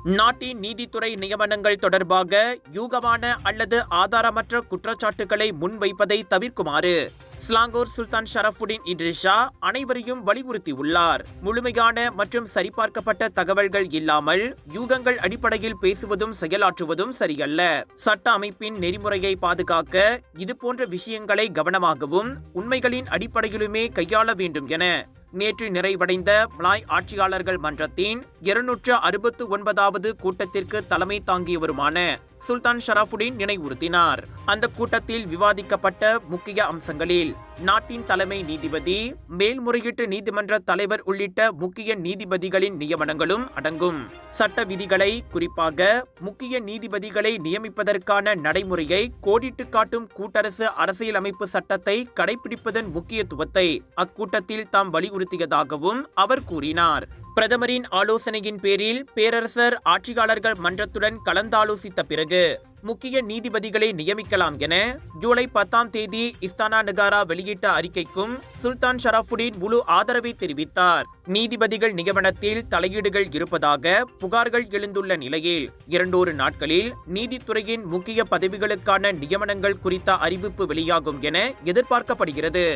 நாட்டின் நீதித்துறை நியமனங்கள் தொடர்பாக யூகமான அல்லது ஆதாரமற்ற குற்றச்சாட்டுகளை முன்வைப்பதை தவிர்க்குமாறு ஸ்லாங்கூர் சுல்தான் ஷரஃபுடின் இட்ரிஷா அனைவரையும் வலியுறுத்தியுள்ளார். முழுமையான மற்றும் சரிபார்க்கப்பட்ட தகவல்கள் இல்லாமல் யூகங்கள் அடிப்படையில் பேசுவதும் செயலாற்றுவதும் சரியல்ல. சட்ட அமைப்பின் நெறிமுறையை பாதுகாக்க இதுபோன்ற விஷயங்களை கவனமாகவும் உண்மைகளின் அடிப்படையிலுமே கையாள வேண்டும் என நேற்று நிறைவடைந்த மலாய் ஆட்சியாளர்கள் மன்றத்தின் 269வது கூட்டத்திற்கு தலைமை தாங்கியவருமான சுல்தான் ஷரஃபுடின் நினைவுறுத்தினார். அந்த கூட்டத்தில் விவாதிக்கப்பட்ட முக்கிய அம்சங்களில் நாட்டின் தலைமை நீதிபதி, மேல்முறையீட்டு நீதிமன்ற தலைவர் உள்ளிட்ட முக்கிய நீதிபதிகளின் நியமனங்களும் அடங்கும். சட்ட விதிகளை, குறிப்பாக முக்கிய நீதிபதிகளை நியமிப்பதற்கான நடைமுறையை கோடிட்டு காட்டும் கூட்டரசு அரசியலமைப்பு சட்டத்தை கடைபிடிப்பதன் முக்கியத்துவத்தை அக்கூட்டத்தில் தாம் வலியுறுத்தியதாகவும் அவர் கூறினார். பிரதமரின் ஆலோசனையின் பேரில் பேரரசர் ஆட்சியாளர்கள் மன்றத்துடன் கலந்தாலோசித்த பிறகு முக்கிய நீதிபதிகளை நியமிக்கலாம் என ஜூலை 10ஆம் தேதி இஸ்தானா நகாரா வெளியிட்ட அறிக்கைக்கும் சுல்தான் ஷரஃபுடின் முழு ஆதரவை தெரிவித்தார். நீதிபதிகள் நியமனத்தில் தலையீடுகள் இருப்பதாக புகார்கள் எழுந்துள்ள நிலையில் 2 நாட்களில் நீதித்துறையின் முக்கிய பதவிகளுக்கான நியமனங்கள் குறித்த அறிவிப்பு வெளியாகும் என எதிர்பார்க்கப்படுகிறது.